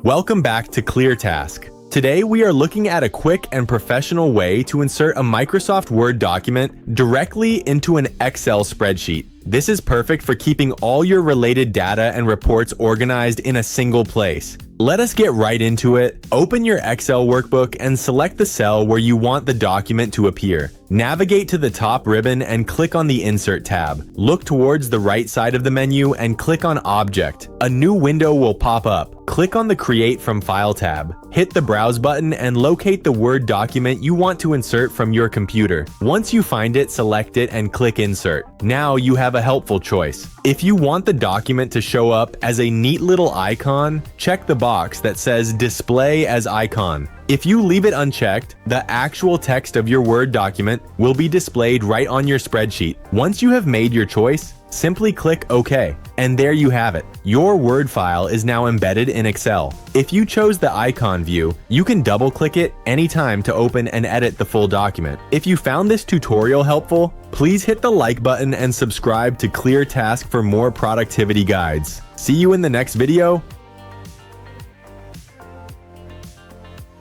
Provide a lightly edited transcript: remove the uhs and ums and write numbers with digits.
Welcome back to ClearTask. Today we are looking at a quick and professional way to insert a Microsoft Word document directly into an Excel spreadsheet. This is perfect for keeping all your related data and reports organized in a single place. Let us get right into it. Open your Excel workbook and select the cell where you want the document to appear. Navigate to the top ribbon and click on the Insert tab. Look towards the right side of the menu and click on Object. A new window will pop up. Click on the Create from File tab. Hit the Browse button and locate the Word document you want to insert from your computer. Once you find it, select it and click Insert. Now you have a helpful choice. If you want the document to show up as a neat little icon, check the box that says Display as Icon. If you leave it unchecked, the actual text of your Word document will be displayed right on your spreadsheet. Once you have made your choice, simply click OK. And there you have it. Your Word file is now embedded in Excel. If you chose the icon view, you can double-click it anytime to open and edit the full document. If you found this tutorial helpful, please hit the like button and subscribe to ClearTask for more productivity guides. See you in the next video.